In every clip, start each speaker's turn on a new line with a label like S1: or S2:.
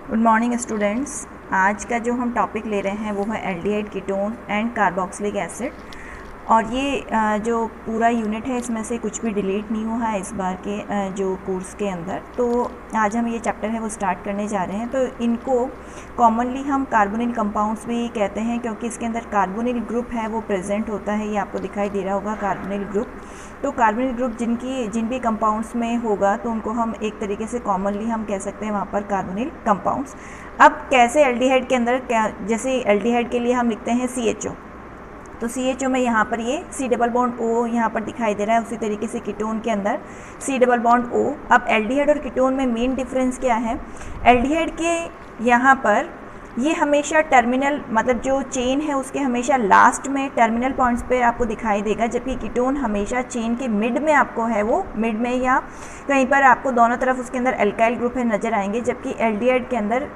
S1: Good morning students. आज का जो हम टॉपिक ले रहे हैं वो है aldehyde ketone and carboxylic acid. और ये जो पूरा यूनिट है इसमें से कुछ भी डिलीट नहीं हुआ है इस बार के जो कोर्स के अंदर। तो आज हम ये चैप्टर है वो स्टार्ट करने जा रहे हैं। तो इनको कॉमनली हम कार्बोनिल कंपाउंड्स भी कहते हैं क्योंकि इसके अंदर कार्बोनिल ग्रुप है वो प्रेजेंट होता है। ये आपको दिखाई दे रहा होगा कार्बोनिल ग्रुप। तो कार्बोनिल ग्रुप जिन भी कंपाउंड्स में होगा तो उनको हम एक तरीके से कॉमनली हम कह सकते हैं वहाँ पर कार्बोनिल कंपाउंड्स। अब कैसे एल्डिहाइड के अंदर जैसे एल्डिहाइड के लिए हम लिखते हैं CHO, तो CHO में यहाँ पर ये C डबल बॉन्ड O यहाँ पर दिखाई दे रहा है। उसी तरीके से कीटोन के अंदर C डबल बॉन्ड O। अब एल्डिहाइड और कीटोन में मेन डिफरेंस क्या है? एल्डिहाइड के यहाँ पर ये हमेशा टर्मिनल मतलब जो चेन है उसके हमेशा लास्ट में टर्मिनल पॉइंट्स पे आपको दिखाई देगा, जबकि कीटोन हमेशा चेन के मिड में आपको है वो मिड में या कहीं पर आपको दोनों तरफ उसके अंदर एल्काइल ग्रुप है नज़र आएंगे, जबकि एल्डिहाइड के अंदर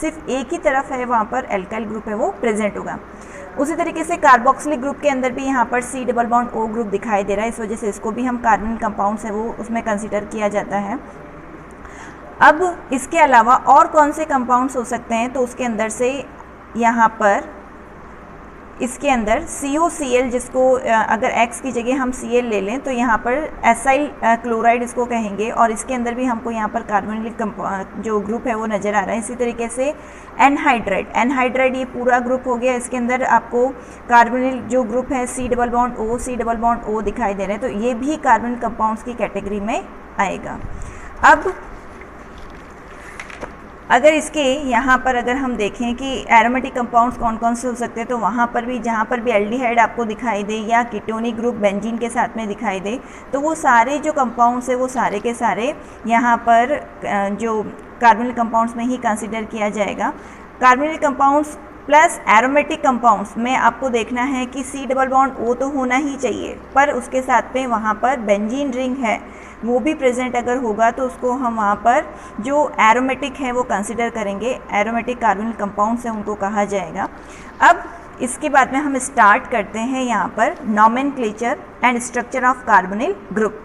S1: सिर्फ एक ही तरफ है वहाँ पर एल्काइल ग्रुप है वो प्रेजेंट होगा। उसी तरीके से कार्बोक्सिलिक ग्रुप के अंदर भी यहाँ पर C double bond O group दिखाई दे रहा है, इस वजह से इसको भी हम कार्बोनिल कंपाउंड्स है वो उसमें कंसिडर किया जाता है। अब इसके अलावा और कौन से कंपाउंड्स हो सकते हैं? तो उसके अंदर से यहाँ पर इसके अंदर COCl जिसको अगर X की जगह हम Cl ले लें तो यहाँ पर एसाइल क्लोराइड इसको कहेंगे, और इसके अंदर भी हमको यहाँ पर कार्बोनिल जो ग्रुप है वो नज़र आ रहा है। इसी तरीके से एनहाइड्राइड ये पूरा ग्रुप हो गया। इसके अंदर आपको कार्बोनिल जो ग्रुप है C डबल बॉन्ड O दिखाई दे रहे हैं, तो ये भी कार्बोनिल कंपाउंड्स की कैटेगरी में आएगा। अब अगर इसके यहाँ पर अगर हम देखें कि एरोमेटिक कंपाउंड्स कौन कौन से हो सकते हैं, तो वहाँ पर भी जहाँ पर भी एल्डिहाइड आपको दिखाई दे या कीटोनिक ग्रुप बेंजीन के साथ में दिखाई दे, तो वो सारे जो कंपाउंड्स है वो सारे के सारे यहाँ पर जो कार्बोनिल कंपाउंड्स में ही कंसिडर किया जाएगा। Carbonyl compounds plus aromatic compounds में आपको देखना है कि C डबल बॉन्ड O तो होना ही चाहिए, पर उसके साथ में वहाँ पर बेंजीन रिंग है वो भी प्रेजेंट अगर होगा तो उसको हम वहाँ पर जो एरोमेटिक है वो कंसिडर करेंगे। एरोमेटिक कार्बोनिल कंपाउंड्स हैं उनको कहा जाएगा। अब इसके बाद में हम स्टार्ट करते हैं यहाँ पर nomenclature and structure of carbonyl group.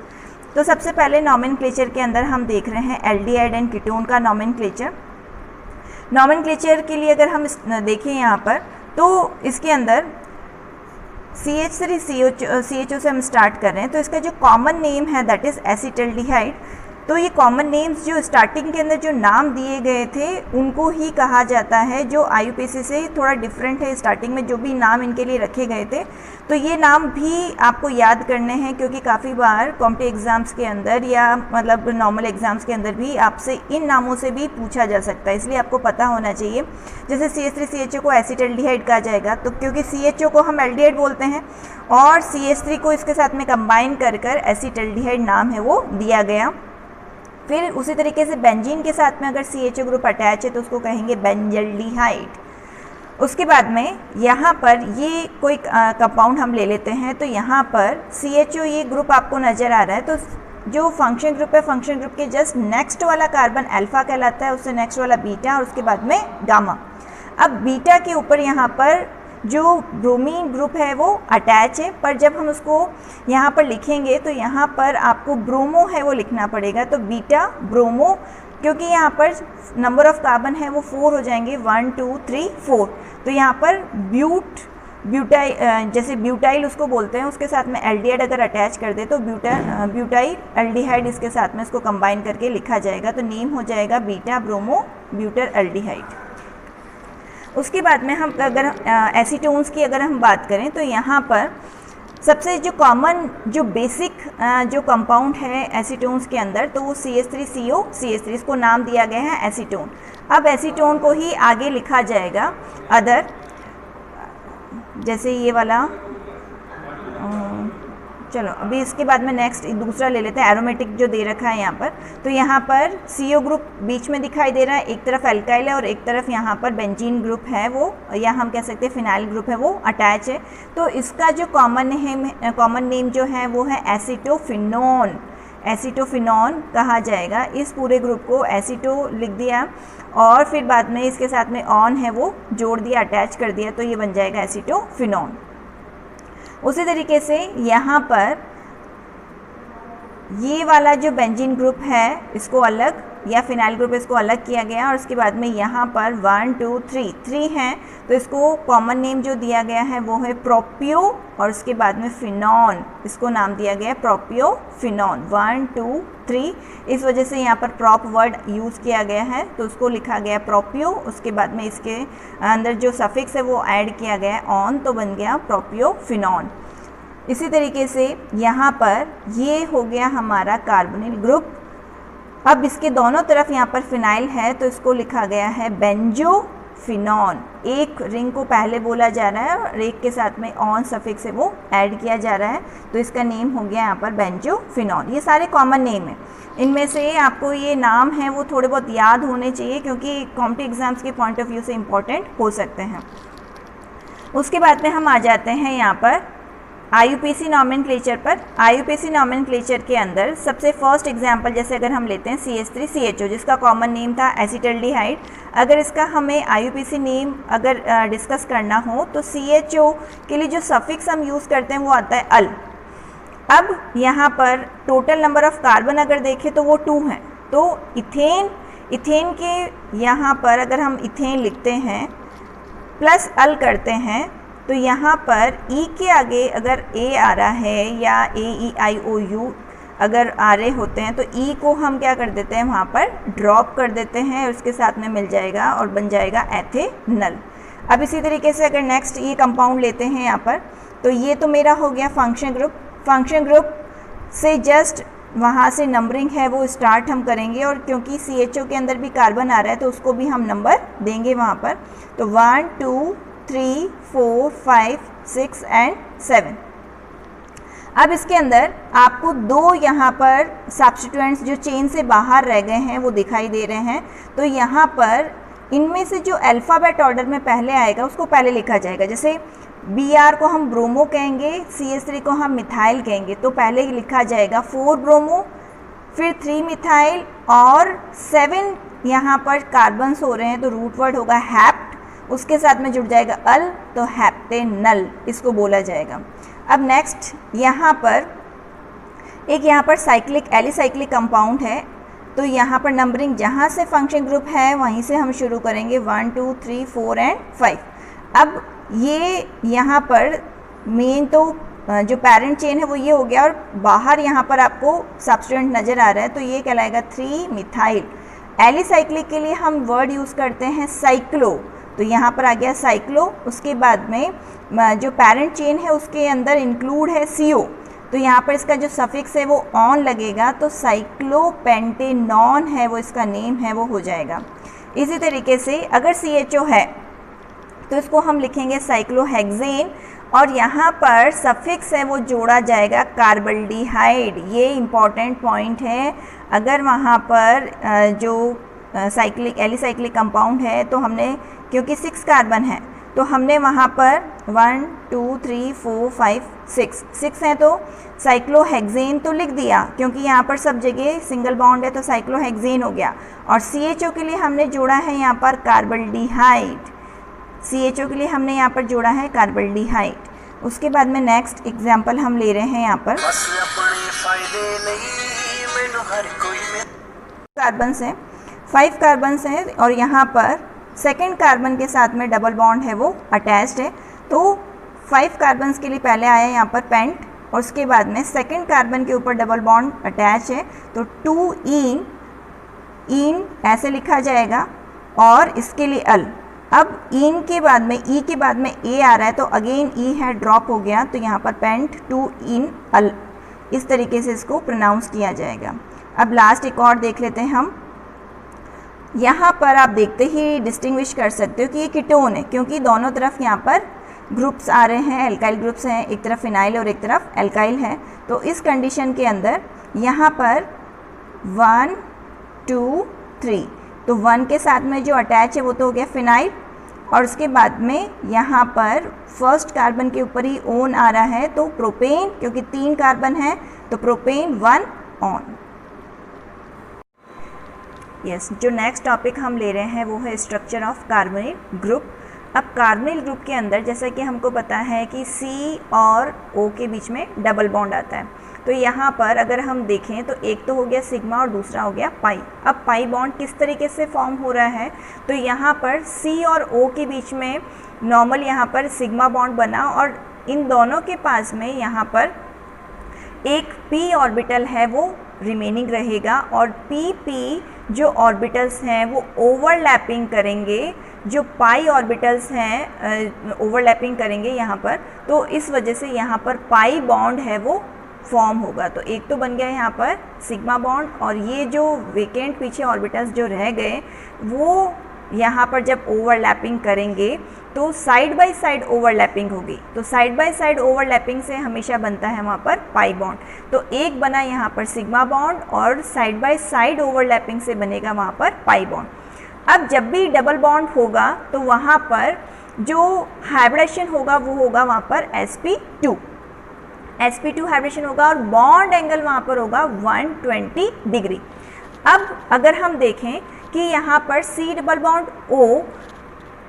S1: तो सबसे पहले नॉमेनक्लेचर के अंदर हम देख रहे हैं एल्डिहाइड एंड कीटोन का नॉमेनक्लेचर के लिए अगर हम देखें यहाँ पर तो इसके अंदर CH3CHO से हम स्टार्ट कर रहे हैं। तो इसका जो कॉमन नेम है दैट इज़ एसिटल्डिहाइड। तो ये कॉमन नेम्स जो स्टार्टिंग के अंदर जो नाम दिए गए थे उनको ही कहा जाता है, जो IUPAC से थोड़ा डिफरेंट है। स्टार्टिंग में जो भी नाम इनके लिए रखे गए थे तो ये नाम भी आपको याद करने हैं, क्योंकि काफ़ी बार कॉम्पिटिटिव एग्ज़ाम्स के अंदर या मतलब नॉर्मल एग्ज़ाम्स के अंदर भी आपसे इन नामों से भी पूछा जा सकता है, इसलिए आपको पता होना चाहिए। जैसे CH3CHO को एसिटल्डिहाइड कहा जाएगा तो क्योंकि CHO को हम एल्डिहाइड बोलते हैं और CH3 को इसके साथ में कंबाइन कर एसिटल्डिहाइड नाम है वो दिया गया। फिर उसी तरीके से बेंजीन के साथ में अगर CHO ग्रुप अटैच है तो उसको कहेंगे बेंजल्डिहाइड। उसके बाद में यहाँ पर ये कोई कंपाउंड हम ले लेते हैं, तो यहाँ पर CHO ये ग्रुप आपको नज़र आ रहा है। तो जो फंक्शन ग्रुप है, फंक्शन ग्रुप के जस्ट नेक्स्ट वाला कार्बन अल्फा कहलाता है, उससे नेक्स्ट वाला बीटा और उसके बाद में गामा। अब बीटा के ऊपर यहाँ पर जो ब्रोमीन ग्रुप है वो अटैच है, पर जब हम उसको यहाँ पर लिखेंगे तो यहाँ पर आपको ब्रोमो है वो लिखना पड़ेगा। तो बीटा ब्रोमो, क्योंकि यहाँ पर नंबर ऑफ कार्बन है वो 4 हो जाएंगे, 1 2 3 4। तो यहाँ पर ब्यूटाइल जैसे ब्यूटाइल उसको बोलते हैं, उसके साथ में एल्डिहाइड अगर अटैच कर दे तो ब्यूटाइल एल्डिहाइड इसके साथ में इसको कंबाइन करके लिखा जाएगा। तो नेम हो जाएगा बीटा ब्रोमो ब्यूटर एल्डिहाइड। उसके बाद में हम अगर एसीटोन्स की अगर हम बात करें तो यहाँ पर सबसे जो कॉमन जो बेसिक जो कंपाउंड है एसीटोन्स के अंदर तो वो CH3CO CH3, इसको नाम दिया गया है एसीटोन। अब एसीटोन को ही आगे लिखा जाएगा अदर, जैसे ये वाला चलो अभी इसके बाद में नेक्स्ट दूसरा ले लेते हैं, एरोमेटिक जो दे रखा है यहाँ पर। तो यहाँ पर CO ग्रुप बीच में दिखाई दे रहा है, एक तरफ एल्काइल है और एक तरफ यहाँ पर बेंजीन ग्रुप है वो, या हम कह सकते हैं फिनाइल ग्रुप है वो अटैच है। तो इसका जो कॉमन नेम जो है वो है एसीटोफिनॉन कहा जाएगा। इस पूरे ग्रुप को एसीटो लिख दिया और फिर बाद में इसके साथ में ऑन है वो जोड़ दिया, अटैच कर दिया, तो ये बन जाएगा एसीटोफिनॉन। उसी तरीके से यहाँ पर ये वाला जो बेंजीन ग्रुप है इसको अलग या फिनाइल ग्रुप, इसको अलग किया गया और उसके बाद में यहाँ पर 1 2 3 हैं, तो इसको कॉमन नेम जो दिया गया है वो है प्रोपियो और उसके बाद में फिनॉन, इसको नाम दिया गया है प्रोपियोफिनॉन। 1 2 3, इस वजह से यहाँ पर प्रॉप वर्ड यूज़ किया गया है, तो उसको लिखा गया प्रोपियो, उसके बाद में इसके अंदर जो सफिक्स है वो ऐड किया गया है ऑन, तो बन गया प्रोपियोफिनॉन। इसी तरीके से यहाँ पर ये हो गया हमारा कार्बोनिल ग्रुप। अब इसके दोनों तरफ यहाँ पर फिनाइल है, तो इसको लिखा गया है बेंजोफिनॉन। एक रिंग को पहले बोला जा रहा है और एक के साथ में ऑन सफिक्स है वो ऐड किया जा रहा है, तो इसका नेम हो गया यहाँ पर बेंजोफिनॉन। ये सारे कॉमन नेम हैं, इनमें से आपको ये नाम है वो थोड़े बहुत याद होने चाहिए क्योंकि कॉम्पिटिटिव एग्जाम्स के पॉइंट ऑफ व्यू से इम्पॉर्टेंट हो सकते हैं। उसके बाद में हम आ जाते हैं यहाँ पर IUPAC नॉमेनक्लेचर पर। IUPAC नॉमेनक्लेचर के अंदर सबसे फर्स्ट एग्जांपल जैसे अगर हम लेते हैं CH3CHO, जिसका कॉमन नेम था एसिटल्डिहाइड। अगर इसका हमें IUPAC नेम अगर डिस्कस करना हो तो CHO के लिए जो सफिक्स हम यूज़ करते हैं वो आता है अल। अब यहाँ पर टोटल नंबर ऑफ कार्बन अगर देखें तो वो 2 हैं, तो इथेन के यहाँ पर अगर हम इथेन लिखते हैं प्लस अल करते हैं तो यहाँ पर ई के आगे अगर ए आ रहा है या AEIOU अगर आ रहे होते हैं तो ई को हम क्या कर देते हैं वहाँ पर ड्रॉप कर देते हैं और उसके साथ में मिल जाएगा और बन जाएगा एथेनल। अब इसी तरीके से अगर नेक्स्ट ये कंपाउंड लेते हैं यहाँ पर, तो ये तो मेरा हो गया फंक्शन ग्रुप। फंक्शन ग्रुप से जस्ट वहाँ से नंबरिंग है वो स्टार्ट हम करेंगे और क्योंकि CHO के अंदर भी कार्बन आ रहा है तो उसको भी हम नंबर देंगे वहाँ पर। तो 1 2 3 4 5 6 एंड 7। अब इसके अंदर आपको 2 यहाँ पर सब्स्टिट्यूएंट्स जो चेन से बाहर रह गए हैं वो दिखाई दे रहे हैं, तो यहाँ पर इनमें से जो अल्फ़ाबेट ऑर्डर में पहले आएगा उसको पहले लिखा जाएगा। जैसे Br को हम ब्रोमो कहेंगे, CH3 को हम मिथाइल कहेंगे, तो पहले लिखा जाएगा 4 ब्रोमो, फिर 3 मिथाइल और 7 यहाँ पर कार्बन्स हो रहे हैं तो रूट वर्ड होगा हैप्ट, उसके साथ में जुड़ जाएगा अल, तो हैप्टेनल इसको बोला जाएगा। अब नेक्स्ट यहाँ पर एक यहाँ पर साइक्लिक एलिसाइक्लिक कंपाउंड है, तो यहाँ पर नंबरिंग जहाँ से फंक्शन ग्रुप है वहीं से हम शुरू करेंगे 1 2 3 4 एंड 5। अब ये यहाँ पर मेन तो जो पेरेंट चेन है वो ये हो गया और बाहर यहाँ पर आपको सब्स्टिट्यूएंट नज़र आ रहा है, तो ये कहलाएगा 3 मिथाइल। एलिसाइक्लिक के लिए हम वर्ड यूज़ करते हैं साइक्लो, तो यहाँ पर आ गया साइक्लो। उसके बाद में जो पेरेंट चेन है उसके अंदर इंक्लूड है CO, तो यहाँ पर इसका जो सफिक्स है वो ऑन लगेगा, तो साइक्लोपेंटेनॉन है वो इसका नेम है वो हो जाएगा। इसी तरीके से अगर CHO है तो इसको हम लिखेंगे साइक्लोहेक्सेन और यहाँ पर सफिक्स है वो जोड़ा जाएगा कार्बल्डिहाइड। ये इम्पॉर्टेंट पॉइंट है। अगर वहाँ पर जो साइक्लिक एलिसाइक्लिक कंपाउंड है तो हमने क्योंकि 6 कार्बन है तो हमने वहाँ पर 1 2 3 4 5 6 हैं तो साइक्लोहेक्सेन तो लिख दिया क्योंकि यहाँ पर सब जगह सिंगल बॉन्ड है तो साइक्लोहेक्सेन हो गया। और CHO के लिए हमने जोड़ा है यहाँ पर कार्बल्डिहाइड, CHO के लिए हमने यहाँ पर जोड़ा है कार्बल्डिहाइड। उसके बाद में नेक्स्ट एग्जाम्पल हम ले रहे हैं यहाँ पर कार्बन्स हैं, 5 कार्बन्स हैं और यहाँ पर सेकेंड कार्बन के साथ में डबल बॉन्ड है वो अटैच्ड है, तो 5 कार्बन्स के लिए पहले आया यहाँ पर पेंट और उसके बाद में सेकेंड कार्बन के ऊपर डबल बॉन्ड अटैच है तो 2 इन ऐसे लिखा जाएगा और इसके लिए अल। अब इन के बाद में ई के बाद में ए आ रहा है तो अगेन ई है ड्रॉप हो गया, तो यहाँ पर पेंट 2 इन अल, इस तरीके से इसको प्रोनाउंस किया जाएगा। अब लास्ट एक और देख लेते हैं हम। यहाँ पर आप देखते ही डिस्टिंग्विश कर सकते हो कि ये कीटोन है क्योंकि दोनों तरफ यहाँ पर ग्रुप्स आ रहे हैं, एल्काइल ग्रुप्स हैं, एक तरफ फिनाइल और एक तरफ एल्काइल है। तो इस कंडीशन के अंदर यहाँ पर 1 2 3, तो 1 के साथ में जो अटैच है वो तो हो गया फिनाइल और उसके बाद में यहाँ पर फर्स्ट कार्बन के ऊपर ही ओन आ रहा है तो प्रोपेन, क्योंकि 3 कार्बन है तो प्रोपेन 1 ऑन। यस, जो नेक्स्ट टॉपिक हम ले रहे हैं वो है स्ट्रक्चर ऑफ कार्बोनिल ग्रुप। अब कार्बोनिल ग्रुप के अंदर जैसा कि हमको पता है कि C और O के बीच में डबल बॉन्ड आता है, तो यहाँ पर अगर हम देखें तो एक तो हो गया सिग्मा और दूसरा हो गया पाई। अब पाई बॉन्ड किस तरीके से फॉर्म हो रहा है, तो यहाँ पर C और O के बीच में नॉर्मल यहाँ पर सिग्मा बॉन्ड बना और इन दोनों के पास में यहाँ पर एक p ऑर्बिटल है वो रिमेनिंग रहेगा और p जो ऑर्बिटल्स हैं वो ओवरलैपिंग करेंगे, जो पाई ऑर्बिटल्स हैं ओवरलैपिंग करेंगे यहाँ पर, तो इस वजह से यहाँ पर पाई बॉन्ड है वो फॉर्म होगा। तो एक तो बन गया यहाँ पर सिग्मा बॉन्ड और ये जो वेकेंट पीछे ऑर्बिटल्स जो रह गए वो यहाँ पर जब ओवरलैपिंग करेंगे तो साइड बाय साइड ओवरलैपिंग होगी। तो साइड बाय साइड ओवरलैपिंग से हमेशा बनता है वहाँ पर पाई बॉन्ड। तो एक बना यहाँ पर सिग्मा बॉन्ड और साइड बाय साइड ओवरलैपिंग से बनेगा वहाँ पर पाई बॉन्ड। अब जब भी डबल बॉन्ड होगा तो वहाँ पर जो हाइब्रिडेशन होगा वो होगा वहाँ पर sp2 हाइब्रिडेशन होगा और बॉन्ड एंगल वहाँ पर होगा 120 डिग्री। अब अगर हम देखें कि यहाँ पर C डबल बॉन्ड O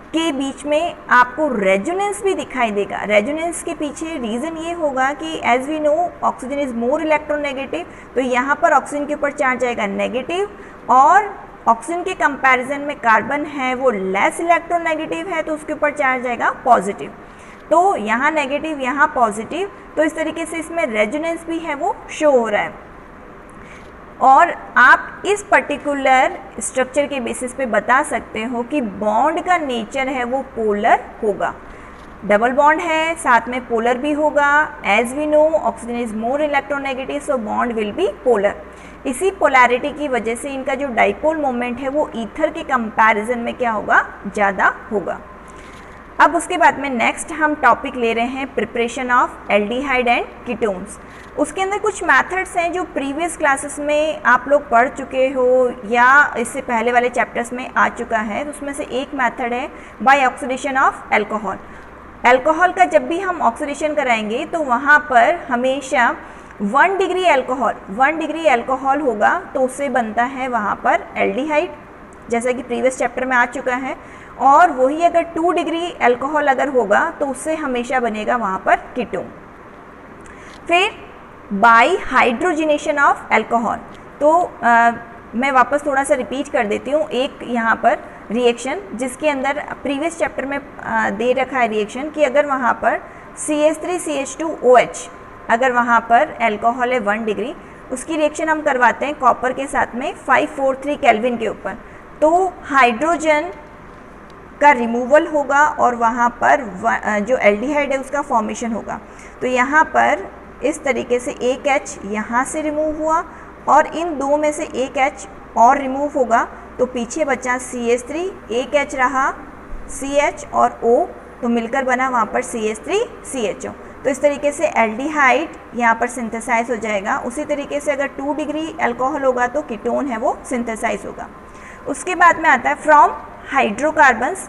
S1: के बीच में आपको रेजोनेंस भी दिखाई देगा। रेजोनेंस के पीछे रीज़न ये होगा कि as we know oxygen is more electronegative, तो यहाँ पर ऑक्सीजन के ऊपर चार्ज आएगा नेगेटिव और ऑक्सीजन के कंपैरिजन में कार्बन है वो लेस इलेक्ट्रोनेगेटिव है तो उसके ऊपर चार्ज आएगा पॉजिटिव। तो यहाँ नेगेटिव यहाँ पॉजिटिव, तो इस तरीके से इसमें रेजोनेंस भी है वो शो हो रहा है। और आप इस पर्टिकुलर स्ट्रक्चर के बेसिस पे बता सकते हो कि बॉन्ड का नेचर है वो पोलर होगा। डबल बॉन्ड है साथ में पोलर भी होगा। As we know oxygen is more electronegative so bond will be polar. इसी पोलैरिटी की वजह से इनका जो डाइपोल मोमेंट है वो ईथर के कंपैरिजन में क्या होगा, ज़्यादा होगा। अब उसके बाद में नेक्स्ट हम टॉपिक ले रहे हैं preparation of aldehyde and ketones. उसके अंदर कुछ मेथड्स हैं जो प्रीवियस क्लासेस में आप लोग पढ़ चुके हो या इससे पहले वाले चैप्टर्स में आ चुका है। तो उसमें से एक मेथड है by oxidation of alcohol. Alcohol का जब भी हम ऑक्सीडेशन कराएंगे तो वहाँ पर हमेशा 1 डिग्री अल्कोहल होगा तो उससे बनता है वहाँ पर एल्डिहाइड, जैसा कि प्रीवियस चैप्टर में आ चुका है। और वही अगर 2 डिग्री अल्कोहल अगर होगा तो उससे हमेशा बनेगा वहाँ पर कीटोन। फिर बाय हाइड्रोजनेशन ऑफ अल्कोहल, तो मैं वापस थोड़ा सा रिपीट कर देती हूँ एक यहाँ पर रिएक्शन जिसके अंदर प्रीवियस चैप्टर में दे रखा है रिएक्शन कि अगर वहाँ पर CH3CH2OH अगर वहाँ पर अल्कोहल है 1 डिग्री, उसकी रिएक्शन हम करवाते हैं कॉपर के साथ में 543 केल्विन के ऊपर, तो हाइड्रोजन का रिमूवल होगा और वहाँ पर जो एल्डिहाइड है उसका फॉर्मेशन होगा। तो यहाँ पर इस तरीके से एक H यहाँ से रिमूव हुआ और इन दो में से एक H और रिमूव होगा तो पीछे बचा CH3, एक H रहा CH और O, तो मिलकर बना वहाँ पर CH3CHO। तो इस तरीके से एल्डिहाइड यहाँ पर सिंथेसाइज हो जाएगा। उसी तरीके से अगर 2 डिग्री अल्कोहल होगा तो कीटोन है वो सिंथेसाइज होगा। उसके बाद में आता है फ्रॉम हाइड्रोकार्बन्स।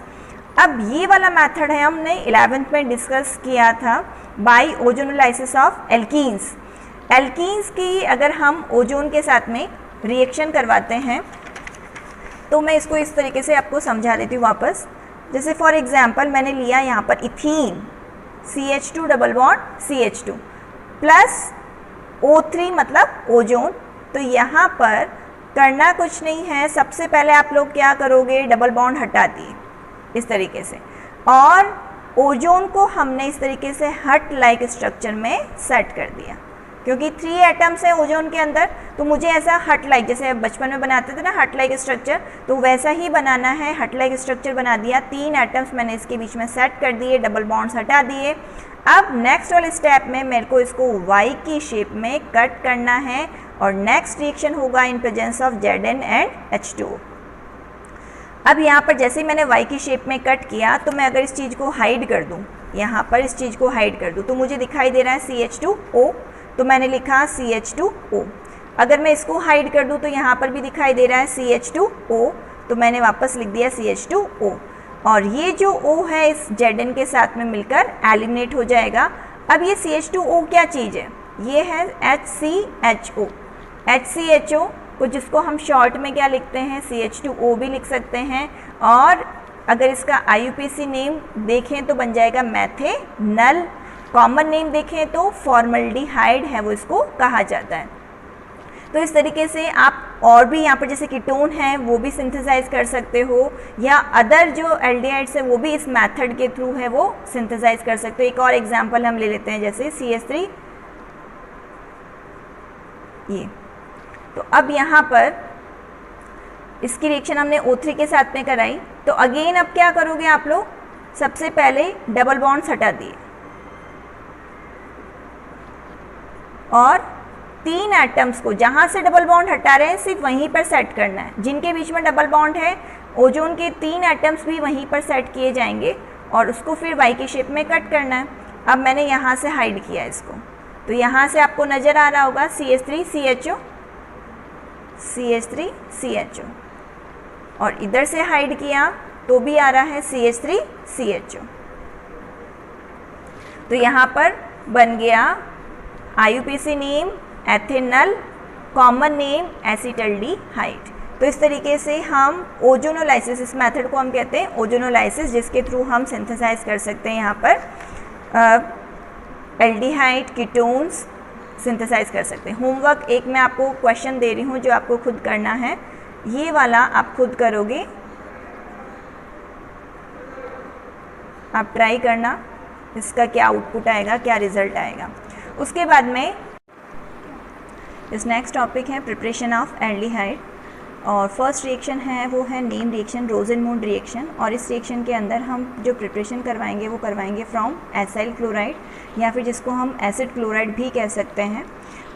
S1: अब ये वाला मेथड है हमने 11th में डिस्कस किया था by ozonolysis of alkenes. Alkenes की अगर हम ओजोन के साथ में रिएक्शन करवाते हैं तो मैं इसको इस तरीके से आपको समझा देती हूँ वापस। जैसे फॉर एग्जांपल मैंने लिया यहाँ पर ethene CH2 double bond CH2 plus O3 मतलब ओजोन। तो यहाँ पर करना कुछ नहीं है, सबसे पहले आप लोग क्या करोगे, डबल बॉन्ड हटा दिए इस तरीके से और ओजोन को हमने इस तरीके से हट लाइक स्ट्रक्चर में सेट कर दिया। क्योंकि 3 एटम्स हैं ओजोन के अंदर तो मुझे ऐसा हट लाइक, जैसे बचपन में बनाते थे ना हट लाइक स्ट्रक्चर, तो वैसा ही बनाना है। हट लाइक स्ट्रक्चर बना दिया, 3 एटम्स मैंने इसके बीच में सेट कर दिए, डबल बॉन्ड्स हटा दिए। अब नेक्स्ट वाले स्टेप में मेरे को इसको Y की शेप में कट करना है और नेक्स्ट रिएक्शन होगा in presence of Zn and H2O। अब यहाँ पर जैसे ही मैंने Y की शेप में कट किया तो मैं अगर इस चीज़ को हाइड कर दूँ, यहाँ पर इस चीज़ को हाइड कर दूँ तो मुझे दिखाई दे रहा है CH2O, तो मैंने लिखा CH2O। अगर मैं इसको हाइड कर दूँ तो यहाँ पर भी दिखाई दे रहा है CH2O, तो मैंने वापस लिख दिया CH2O और ये जो O है इस Zn के साथ में मिलकर एलिमिनेट हो जाएगा। अब ये CH2O क्या चीज़ है, ये है HCHO। HCHO को जिसको हम शॉर्ट में क्या लिखते हैं, CH2O भी लिख सकते हैं। और अगर इसका IUPAC नेम देखें तो बन जाएगा मैथेनल कॉमन नेम देखें तो फॉर्मल्डिहाइड है वो इसको कहा जाता है। तो इस तरीके से आप और भी यहाँ पर जैसे कीटोन है वो भी सिंथेसाइज कर सकते हो, या अदर जो एल्डिहाइड्स है वो भी इस मेथड के थ्रू है वो सिंथेसाइज कर सकते हो। एक और एग्जांपल हम ले लेते हैं जैसे CH3 ये। तो अब यहाँ पर इसकी रिएक्शन हमने O3 के साथ में कराई, तो अगेन अब क्या करोगे आप लोग, सबसे पहले डबल बॉन्ड्स हटा दिए और 3 एटम्स को जहाँ से डबल बॉन्ड हटा रहे हैं सिर्फ वहीं पर सेट करना है। जिनके बीच में डबल बॉन्ड है ओजोन के 3 एटम्स भी वहीं पर सेट किए जाएंगे और उसको फिर वाई की शेप में कट करना है। अब मैंने यहाँ से हाइड किया इसको, तो यहाँ से आपको नज़र आ रहा होगा CH3CHO CH3CHO, और इधर से हाइड किया तो भी आ रहा है CH3CHO। तो यहाँ पर बन गया IUPAC name ethanal, common name acetaldehyde. तो इस तरीके से हम ओजोनोलाइसिस, इस मेथड को हम कहते हैं ओजोनोलाइसिस, जिसके थ्रू हम सिंथेसाइज कर सकते हैं यहाँ पर एल्डिहाइड कीटोन्स सिंथेसाइज कर सकते हैं। होमवर्क एक मैं आपको क्वेश्चन दे रही हूँ जो आपको खुद करना है, ये वाला आप खुद करोगे, आप ट्राई करना इसका क्या आउटपुट आएगा, क्या रिजल्ट आएगा। उसके बाद में इस नेक्स्ट टॉपिक है प्रिपरेशन ऑफ एल्डिहाइड, और फर्स्ट रिएक्शन है वो है नेम रिएक्शन, रोजेनमूड रिएक्शन। और इस रिएक्शन के अंदर हम जो प्रिपरेशन करवाएंगे वो करवाएंगे फ्रॉम एसाइल क्लोराइड, या फिर जिसको हम एसिड क्लोराइड भी कह सकते हैं,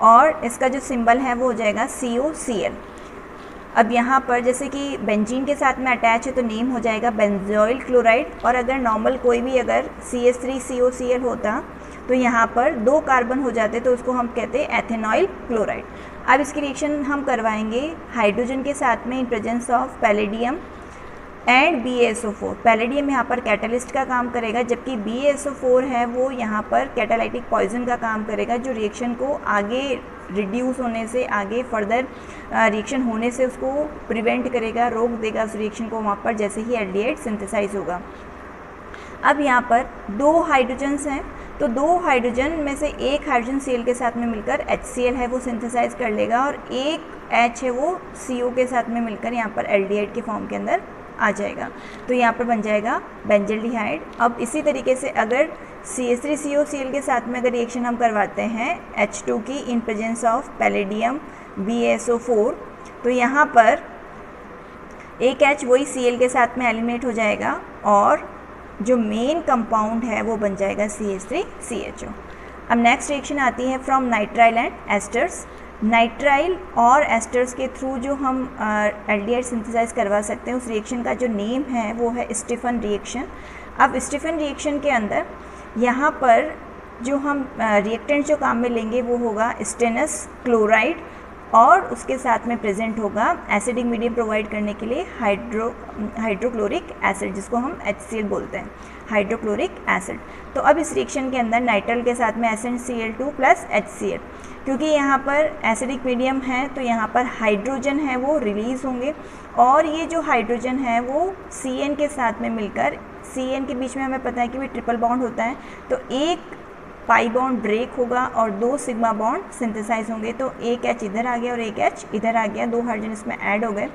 S1: और इसका जो सिंबल है वो हो जाएगा COCl। अब यहाँ पर जैसे कि बेंजीन के साथ में अटैच है तो नेम हो जाएगा बेंजोइल क्लोराइड, और अगर नॉर्मल कोई भी अगर CH3COCl होता तो यहाँ पर 2 कार्बन हो जाते तो उसको हम कहते हैं एथेनॉइल क्लोराइड। अब इसकी रिएक्शन हम करवाएंगे हाइड्रोजन के साथ में in presence of palladium and BaSO4। Palladium यहाँ पर कैटलिस्ट का काम करेगा, जबकि BaSO4 है वो यहाँ पर कैटालाइटिक पॉइजन का काम करेगा, जो रिएक्शन को आगे रिड्यूस होने से, आगे फर्दर रिएक्शन होने से उसको प्रिवेंट करेगा, रोक देगा उस रिएक्शन को वहाँ पर जैसे ही एल्डिहाइड सिंथेसाइज होगा। अब यहाँ पर 2 हाइड्रोजन्स हैं, तो 2 हाइड्रोजन में से एक हाइड्रोजन Cl के साथ में मिलकर HCl है वो सिंथेसाइज कर लेगा, और एक H है वो CO के साथ में मिलकर यहाँ पर एल्डिहाइड के फॉर्म के अंदर आ जाएगा। तो यहाँ पर बन जाएगा बेंजल्डिहाइड। अब इसी तरीके से अगर CH3COCl के साथ में अगर रिएक्शन हम करवाते हैं H2 की in presence of palladium BaSO4, तो यहाँ पर एक H वही Cl के साथ में एलिमिनेट हो जाएगा, और जो मेन कंपाउंड है वो बन जाएगा CH3CHO। अब नेक्स्ट रिएक्शन आती है from nitrile and asters. Nitrile और एस्टर्स के थ्रू जो हम एल्डिहाइड सिंथेसाइज करवा सकते हैं, उस रिएक्शन का जो नेम है वो है स्टीफन रिएक्शन। अब स्टीफन रिएक्शन के अंदर यहाँ पर जो हम रिएक्टेंट जो काम में लेंगे वो होगा स्टेनस क्लोराइड, और उसके साथ में प्रेजेंट होगा एसिडिक मीडियम प्रोवाइड करने के लिए हाइड्रोक्लोरिक एसिड, जिसको हम HCl बोलते हैं, हाइड्रोक्लोरिक एसिड। तो अब इस रिएक्शन के अंदर नाइट्राइल के साथ में SnCl2 प्लस HCl, क्योंकि यहाँ पर एसिडिक मीडियम है तो यहाँ पर हाइड्रोजन है वो रिलीज़ होंगे, और ये जो हाइड्रोजन है वो Cn के साथ में मिलकर, Cn के बीच में हमें पता है कि भी ट्रिपल बॉन्ड होता है, तो एक पाई बॉन्ड ब्रेक होगा और 2 सिग्मा बॉन्ड सिंथेसाइज होंगे। तो एक H इधर आ गया और एक H इधर आ गया, 2 हाइड्रोजन इसमें ऐड हो गए।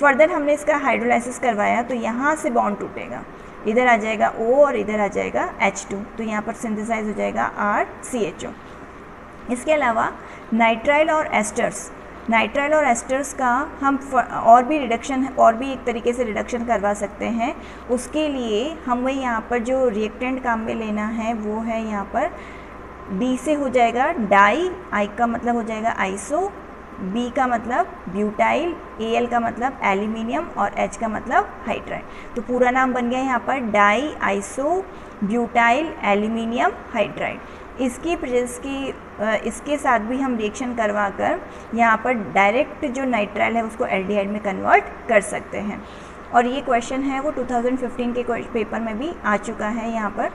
S1: फर्दर हमने इसका हाइड्रोलाइसिस करवाया तो यहाँ से बॉन्ड टूटेगा, इधर आ जाएगा O और इधर आ जाएगा H2, तो यहाँ पर सिंथेसाइज हो जाएगा RCHO। इसके अलावा नाइट्राइल और एस्टर्स का हम और भी रिडक्शन, और भी एक तरीके से रिडक्शन करवा सकते हैं। उसके लिए हमें यहाँ पर जो रिएक्टेंट काम में लेना है वो है यहाँ पर D से हो जाएगा डाई, I का मतलब हो जाएगा आइसो, B का मतलब ब्यूटाइल, Al का मतलब एल्यूमिनियम, और H का मतलब हाइड्राइड। तो पूरा नाम बन गया यहाँ पर diisobutyl aluminium hydride. इसकी प्रेजेंस की इसके साथ भी हम रिएक्शन करवा कर यहाँ पर डायरेक्ट जो नाइट्राइल है उसको एल्डिहाइड में कन्वर्ट कर सकते हैं। और ये क्वेश्चन है वो 2015 के पेपर में भी आ चुका है यहाँ पर,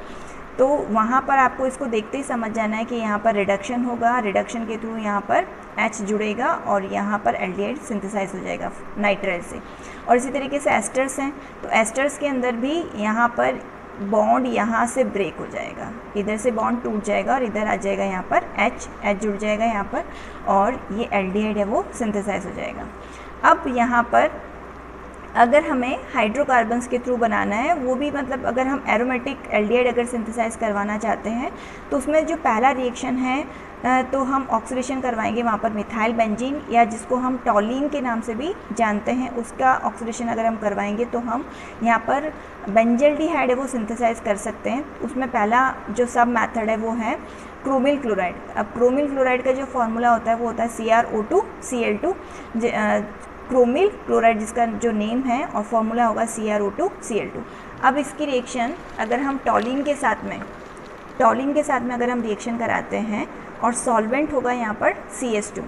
S1: तो वहाँ पर आपको इसको देखते ही समझ जाना है कि यहाँ पर रिडक्शन होगा, रिडक्शन के थ्रू यहाँ पर H जुड़ेगा और यहाँ पर एल्डिहाइड सिंथेसाइज हो जाएगा नाइट्राइल से। और इसी तरीके से एस्टर्स हैं, तो एस्टर्स के अंदर भी यहाँ पर बॉन्ड यहाँ से ब्रेक हो जाएगा, इधर से बॉन्ड टूट जाएगा और इधर आ जाएगा यहाँ पर H जुड़ जाएगा यहाँ पर, और ये एल्डिहाइड है वो सिंथेसाइज हो जाएगा। अब यहाँ पर अगर हमें हाइड्रोकार्बन्स के थ्रू बनाना है, वो भी मतलब अगर हम एरोमेटिक एल्डिहाइड अगर सिंथेसाइज करवाना चाहते हैं तो उसमें जो पहला रिएक्शन है तो हम ऑक्सीडेशन करवाएंगे वहाँ पर मिथाइल बेंजीन, या जिसको हम टॉलीन के नाम से भी जानते हैं, उसका ऑक्सीडेशन अगर हम करवाएंगे तो हम यहाँ पर बेंजल्डिहाइड है वो सिंथेसाइज कर सकते हैं। उसमें पहला जो सब मेथड है वो है क्रोमिल क्लोराइड। अब क्रोमिल क्लोराइड का जो फॉर्मूला होता है वो होता है CrO2Cl2, क्रोमिल क्लोराइड जिसका जो नेम है, और फॉर्मूला होगा CrO2Cl2। अब इसकी रिएक्शन अगर हम टॉलीन के साथ में अगर हम रिएक्शन कराते हैं और सॉल्वेंट होगा यहाँ पर CH2,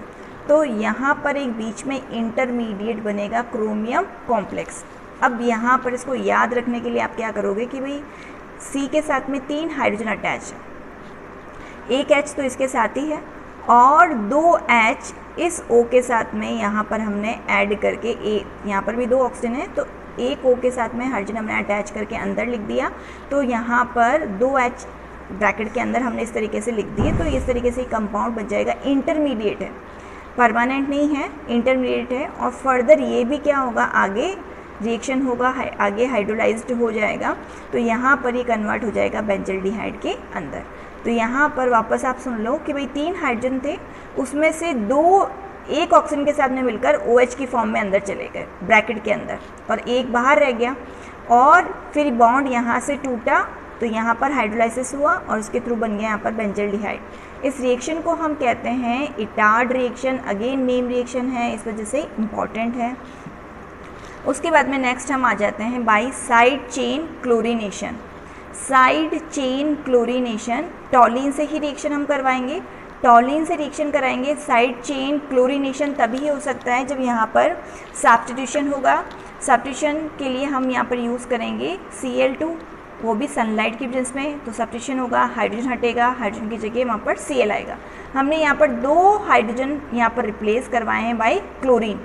S1: तो यहाँ पर एक बीच में इंटरमीडिएट बनेगा क्रोमियम कॉम्प्लेक्स। अब यहाँ पर इसको याद रखने के लिए आप क्या करोगे कि भाई C के साथ में 3 हाइड्रोजन अटैच है, एक H तो इसके साथ ही है और 2 H इस O के साथ में यहाँ पर हमने ऐड करके, यहाँ पर भी 2 ऑक्सीजन है तो एक O के साथ में हाइड्रोजन हमने अटैच करके अंदर लिख दिया, तो यहाँ पर 2 H ब्रैकेट के अंदर हमने इस तरीके से लिख दिए। तो इस तरीके से कंपाउंड बन जाएगा, इंटरमीडिएट है, परमानेंट नहीं है, इंटरमीडिएट है। और फर्दर ये भी क्या होगा, आगे रिएक्शन होगा, आगे हाइड्रोलाइज्ड हो जाएगा, तो यहाँ पर ये कन्वर्ट हो जाएगा बेंजल्डिहाइड के अंदर। तो यहाँ पर वापस आप सुन लो कि भाई 3 हाइड्रोजन थे, उसमें से 2 एक ऑक्सीजन के साथ में मिलकर OH की फॉर्म में अंदर चले गए ब्रैकेट के अंदर, और एक बाहर रह गया, और फिर बॉन्ड यहाँ से टूटा तो यहाँ पर हाइड्रोलाइसिस हुआ और उसके थ्रू बन गया यहाँ पर बेंजल्डिहाइड। इस रिएक्शन को हम कहते हैं Etard reaction. Again name reaction है, इस वजह से इम्पॉर्टेंट है। उसके बाद में नेक्स्ट हम आ जाते हैं by side chain chlorination. Side chain chlorination, toluene से ही रिएक्शन हम करवाएंगे, टॉलीन से रिएक्शन कराएंगे। साइड चेन क्लोरीनेशन तभी हो सकता है जब यहाँ पर सब्स्टिट्यूशन होगा। सब्स्टिट्यूशन के लिए हम यहाँ पर यूज़ करेंगे Cl2, वो भी सनलाइट की प्रेजेंस में, तो सब्स्टिट्यूशन होगा, हाइड्रोजन हटेगा, हाइड्रोजन की जगह वहाँ पर Cl आएगा। हमने यहाँ पर 2 हाइड्रोजन यहाँ पर रिप्लेस करवाए हैं बाई क्लोरीन।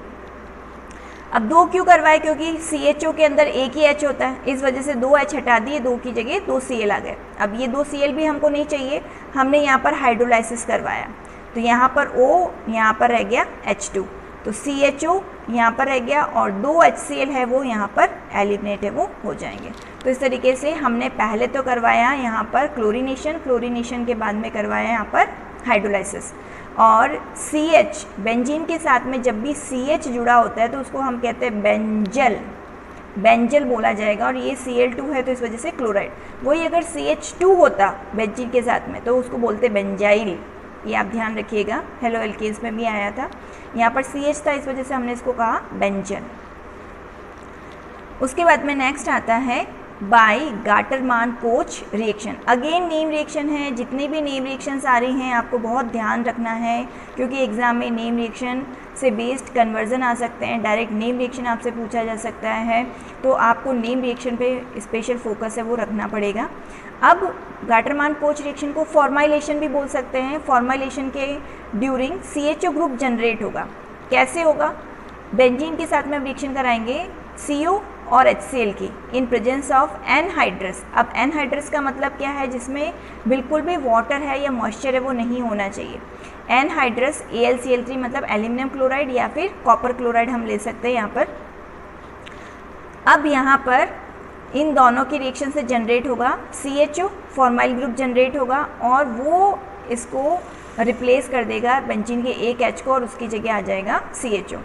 S1: अब 2 क्यों करवाए, क्योंकि CHO के अंदर एक ही H होता है, इस वजह से 2 H हटा दिए, 2 की जगह 2 Cl आ गए। अब ये 2 Cl भी हमको नहीं चाहिए, हमने यहाँ पर हाइड्रोलाइसिस करवाया, तो यहाँ पर O, यहाँ पर रह गया H2, तो CHO यहाँ पर रह गया और 2 HCl है वो यहाँ पर एलिमिनेट है वो हो जाएंगे। तो इस तरीके से हमने पहले तो करवाया यहाँ पर क्लोरीनेशन, क्लोरीनेशन के बाद में करवाया यहाँ पर हाइड्रोलाइसिस। और CH बेंजीन के साथ में जब भी CH जुड़ा होता है तो उसको हम कहते हैं बेंजल बोला जाएगा, और ये Cl2 है तो इस वजह से क्लोराइड। वही अगर CH2 होता बेंजीन के साथ में तो उसको बोलते बेंजाइल, ये आप ध्यान रखिएगा, हेलो एल्केन्स में भी आया था। यहाँ पर CH था इस वजह से हमने इसको कहा बेंजल। उसके बाद में नेक्स्ट आता है by Gattermann coach reaction. Again name reaction है, जितने भी नेम रिएक्शंस आ रही हैं आपको बहुत ध्यान रखना है, क्योंकि एग्ज़ाम में नेम रिएक्शन से बेस्ड कन्वर्जन आ सकते हैं, डायरेक्ट नेम रिएक्शन आपसे पूछा जा सकता है, तो आपको नेम रिएक्शन पे स्पेशल फोकस है वो रखना पड़ेगा। अब गाटरमान कोच रिएक्शन को फॉर्माइलेशन भी बोल सकते हैं। फॉर्माइलेशन के ड्यूरिंग CHO ग्रुप जनरेट होगा। कैसे होगा, बेंजीन के साथ में रिएक्शन कराएंगे CO और HCl की इन प्रेजेंस ऑफ एनहाइड्रस। अब एनहाइड्रस का मतलब क्या है, जिसमें बिल्कुल भी वाटर है या मॉइस्चर है वो नहीं होना चाहिए। एनहाइड्रस AlCl3 मतलब एल्यूमिनियम क्लोराइड या फिर कॉपर क्लोराइड हम ले सकते हैं यहाँ पर। अब यहाँ पर इन दोनों की रिएक्शन से जनरेट होगा CHO, फॉर्माइल ग्रुप जनरेट होगा और वो इसको रिप्लेस कर देगा बेंजीन के एक H को और उसकी जगह आ जाएगा CHO।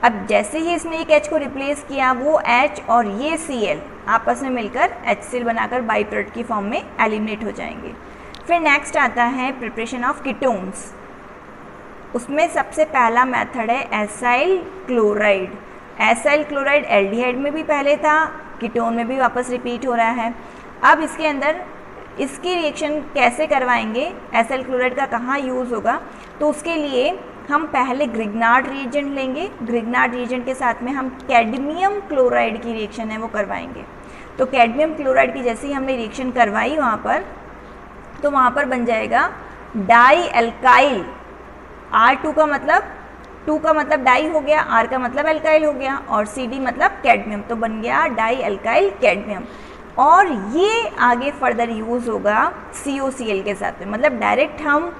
S1: अब जैसे ही इसने एक H को रिप्लेस किया, वो H और ये Cl आपस में मिलकर HCl बनाकर बाई प्रोडक्ट की फॉर्म में एलिमिनेट हो जाएंगे। फिर नेक्स्ट आता है प्रिपरेशन ऑफ कीटोन्स। उसमें सबसे पहला मेथड है acyl chloride. Acyl chloride aldehyde में भी पहले था, कीटोन में भी वापस रिपीट हो रहा है। अब इसके अंदर इसकी रिएक्शन कैसे करवाएंगे, एसाइल क्लोराइड का कहाँ यूज़ होगा, तो उसके लिए हम पहले ग्रिग्नार्ड रिएजेंट लेंगे। ग्रिग्नार्ड रिएजेंट के साथ में हम कैडमियम क्लोराइड की रिएक्शन है वो करवाएंगे। तो कैडमियम क्लोराइड की जैसे ही हमने रिएक्शन करवाई वहाँ पर, तो वहाँ पर बन जाएगा डाई एल्काइल। R2 का मतलब डाई हो गया, R का मतलब एल्काइल हो गया और CD मतलब कैडमियम, तो बन गया डाई एल्काइल कैडमियम। और ये आगे फर्दर यूज़ होगा COCl के साथ में, मतलब डायरेक्ट हम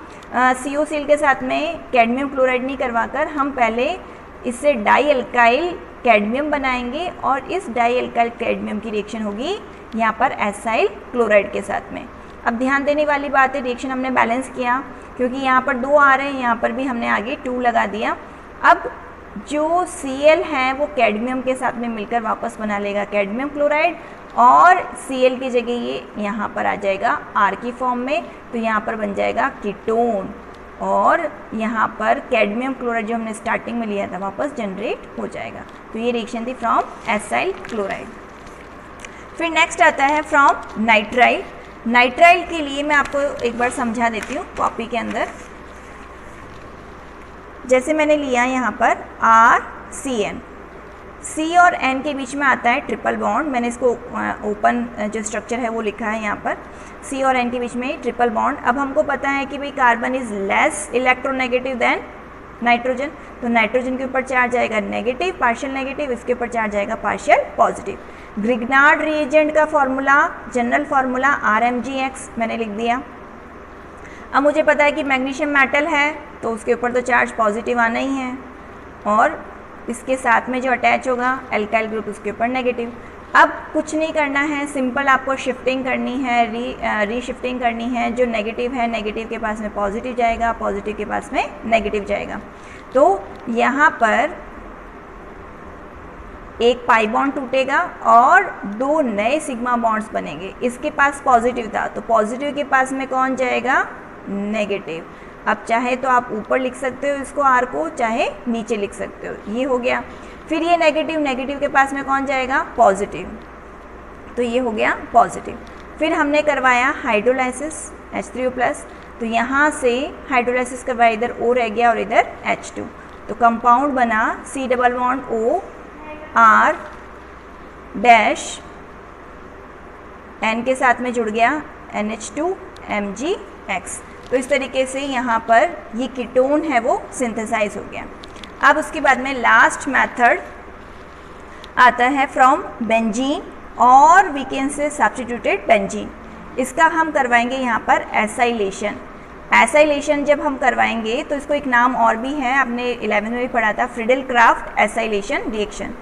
S1: COCl के साथ में कैडमियम क्लोराइड नहीं करवाकर हम पहले इससे डाई अल्काइल कैडमियम बनाएंगे और इस डाई अल्काइल कैडमियम की रिएक्शन होगी यहाँ पर एसाइल क्लोराइड के साथ में। अब ध्यान देने वाली बात है, रिएक्शन हमने बैलेंस किया क्योंकि यहाँ पर 2 आ रहे हैं, यहाँ पर भी हमने आगे 2 लगा दिया। अब जो Cl है वो कैडमियम के साथ में मिलकर वापस बना लेगा कैडमियम क्लोराइड और Cl की जगह ये यहाँ पर आ जाएगा R की फॉर्म में, तो यहाँ पर बन जाएगा कीटोन और यहाँ पर कैडमियम क्लोराइड जो हमने स्टार्टिंग में लिया था वापस जनरेट हो जाएगा। तो ये रिएक्शन थी फ्रॉम एसाइल क्लोराइड। फिर नेक्स्ट आता है फ्रॉम नाइट्राइल। नाइट्राइल के लिए मैं आपको एक बार समझा देती हूँ कॉपी के अंदर। जैसे मैंने लिया यहाँ पर RCN, C और N के बीच में आता है ट्रिपल बॉन्ड, मैंने इसको ओपन जो स्ट्रक्चर है वो लिखा है यहाँ पर, C और N के बीच में ट्रिपल बॉन्ड। अब हमको पता है कि भाई carbon is less electronegative than nitrogen, तो नाइट्रोजन के ऊपर चार्ज आएगा नेगेटिव, पार्शियल नेगेटिव, इसके ऊपर चार्ज आएगा पार्शियल पॉजिटिव। ग्रिग्नार्ड रिएजेंट का फॉर्मूला, जनरल फार्मूला RMgX मैंने लिख दिया। अब मुझे पता है कि मैग्नीशियम मेटल है तो उसके ऊपर तो चार्ज पॉजिटिव आना ही है और इसके साथ में जो अटैच होगा एल्काइल ग्रुप उसके ऊपर नेगेटिव। अब कुछ नहीं करना है, सिंपल आपको शिफ्टिंग करनी है, रीशिफ्टिंग करनी है। जो नेगेटिव है नेगेटिव के पास में पॉजिटिव जाएगा, पॉजिटिव के पास में नेगेटिव जाएगा। तो यहाँ पर एक पाई बॉन्ड टूटेगा और 2 नए सिग्मा बॉन्ड्स बनेंगे। इसके पास पॉजिटिव था तो पॉजिटिव के पास में कौन जाएगा, नेगेटिव। अब चाहे तो आप ऊपर लिख सकते हो इसको R को, चाहे नीचे लिख सकते हो, ये हो गया। फिर ये नेगेटिव, नेगेटिव के पास में कौन जाएगा, पॉजिटिव, तो ये हो गया पॉजिटिव। फिर हमने करवाया हाइड्रोलाइसिस H3O+, तो यहाँ से हाइड्रोलाइसिस करवाया, इधर O रह गया और इधर H2, तो कंपाउंड बना C double bond O R dash, N के साथ में जुड़ गया NH2 MgX। तो इस तरीके से यहाँ पर ये कीटोन है वो सिंथेसाइज हो गया। अब उसके बाद में लास्ट मेथड आता है फ्रॉम बेंजीन और we can say substituted benzene. इसका हम करवाएंगे यहाँ पर एसाइलेशन। एसाइलेशन जब हम करवाएंगे तो इसको एक नाम और भी है, आपने 11वीं में भी पढ़ा था, फ्रिडल क्राफ्ट एसाइलेशन रिएक्शन।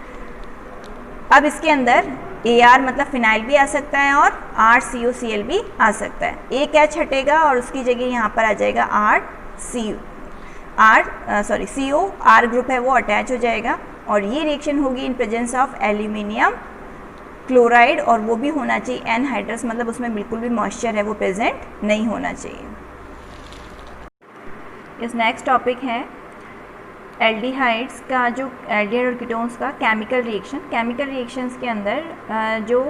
S1: अब इसके अंदर AR मतलब फिनाइल भी आ सकता है और RCOCl भी आ सकता है। एक H हटेगा और उसकी जगह यहाँ पर आ जाएगा CO, R ग्रुप है वो अटैच हो जाएगा और ये रिएक्शन होगी in presence of aluminium chloride, और वो भी होना चाहिए एनहाइड्रस, मतलब उसमें बिल्कुल भी मॉइस्चर है वो प्रेजेंट नहीं होना चाहिए। इस नेक्स्ट टॉपिक है एल्डिहाइड्स का, जो एल्डिहाइड और कीटोन्स का केमिकल रिएक्शन। केमिकल रिएक्शंस के अंदर जो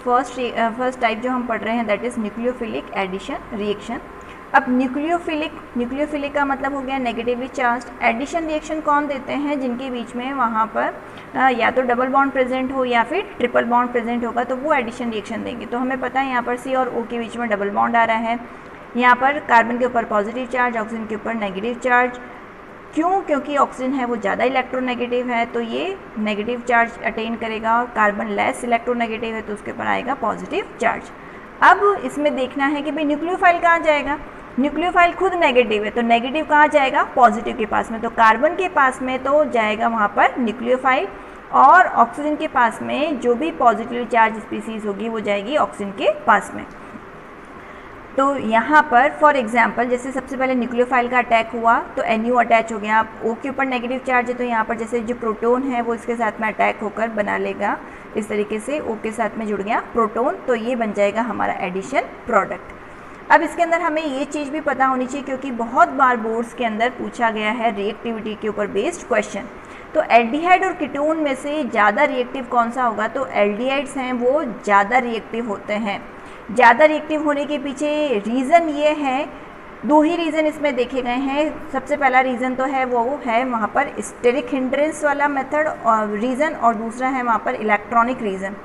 S1: फर्स्ट टाइप जो हम पढ़ रहे हैं that is nucleophilic addition reaction. अब न्यूक्लियोफिलिक का मतलब हो गया नेगेटिवली चार्ज। एडिशन रिएक्शन कौन देते हैं, जिनके बीच में वहाँ पर या तो डबल बॉन्ड प्रेजेंट हो या फिर ट्रिपल बॉन्ड प्रेजेंट होगा, तो वो एडिशन रिएक्शन देंगे। तो हमें पता है यहाँ पर C और O के बीच में डबल बॉन्ड आ रहा है, यहाँ पर कार्बन के ऊपर पॉजिटिव चार्ज, ऑक्सीजन के ऊपर नेगेटिव चार्ज। क्यों, क्योंकि ऑक्सीजन है वो ज़्यादा इलेक्ट्रोनेगेटिव है तो ये नेगेटिव चार्ज अटेन करेगा और कार्बन लेस इलेक्ट्रोनेगेटिव है तो उसके ऊपर आएगा पॉजिटिव चार्ज। अब इसमें देखना है कि भाई न्यूक्लियोफाइल कहाँ जाएगा। न्यूक्लियोफाइल खुद नेगेटिव है तो नेगेटिव कहाँ जाएगा, पॉजिटिव के पास में। तो कार्बन के पास में तो जाएगा वहाँ पर न्यूक्लियोफाइल और ऑक्सीजन के पास में जो भी पॉजिटिवली चार्ज स्पीसीज होगी वो जाएगी ऑक्सीजन के पास में। तो यहाँ पर फॉर एग्जांपल जैसे सबसे पहले न्यूक्लियोफाइल का अटैक हुआ तो NU अटैच हो गया। अब O के ऊपर नेगेटिव चार्ज है तो यहाँ पर जैसे जो प्रोटोन है वो इसके साथ में अटैक होकर बना लेगा, इस तरीके से O के साथ में जुड़ गया प्रोटोन, तो ये बन जाएगा हमारा एडिशन प्रोडक्ट। अब इसके अंदर हमें ये चीज़ भी पता होनी चाहिए क्योंकि बहुत बार बोर्ड्स के अंदर पूछा गया है रिएक्टिविटी के ऊपर बेस्ड क्वेश्चन। तो एल्डिहाइड और कीटोन में से ज़्यादा रिएक्टिव कौन सा होगा, तो एल्डिहाइड्स हैं वो ज़्यादा रिएक्टिव होते हैं। ज़्यादा रिएक्टिव होने के पीछे रीज़न ये है, 2 ही रीज़न इसमें देखे गए हैं। सबसे पहला रीज़न तो है वो है वहाँ पर स्टेरिक हिंड्रेंस वाला मेथड और रीज़न, और दूसरा है वहाँ पर इलेक्ट्रॉनिक रीज़न।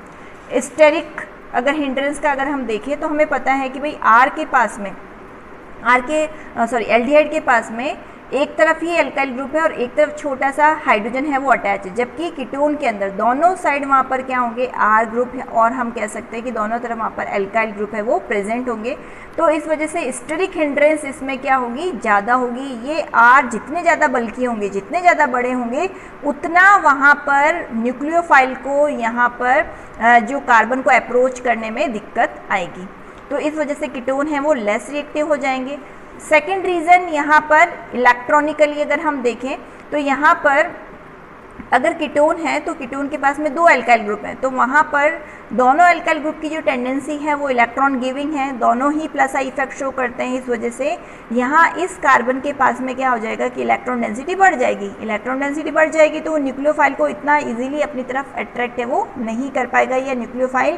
S1: स्टेरिक अगर हिंड्रेंस का अगर हम देखें तो हमें पता है कि भाई एल्डिहाइड के पास में एक तरफ ही एल्काइल ग्रुप है और एक तरफ छोटा सा हाइड्रोजन है वो अटैच है, जबकि कीटोन के अंदर दोनों साइड वहाँ पर क्या होंगे, आर ग्रुप है, और हम कह सकते हैं कि दोनों तरफ वहाँ पर एल्काइल ग्रुप है वो प्रेजेंट होंगे। तो इस वजह से स्टेरिक हिंड्रेंस इसमें क्या होगी, ज़्यादा होगी। ये आर जितने ज़्यादा बल्कि होंगे, जितने ज़्यादा बड़े होंगे, उतना वहाँ पर न्यूक्लियोफाइल को यहाँ पर जो कार्बन को अप्रोच करने में दिक्कत आएगी। तो इस वजह से कीटोन है वो लेस रिएक्टिव हो जाएंगे। सेकेंड रीज़न यहाँ पर इलेक्ट्रॉनिकली अगर हम देखें तो यहाँ पर अगर कीटोन है तो कीटोन के पास में 2 एल्काइल ग्रुप हैं, तो वहाँ पर दोनों एल्काइल ग्रुप की जो टेंडेंसी है वो इलेक्ट्रॉन गिविंग है, दोनों ही प्लस आई इफेक्ट शो करते हैं। इस वजह से यहाँ इस कार्बन के पास में क्या हो जाएगा कि इलेक्ट्रॉन डेंसिटी बढ़ जाएगी। इलेक्ट्रॉन डेंसिटी बढ़ जाएगी तो वो न्यूक्लियोफाइल को इतना इजीली अपनी तरफ अट्रैक्ट है वो नहीं कर पाएगा, या न्यूक्लियोफाइल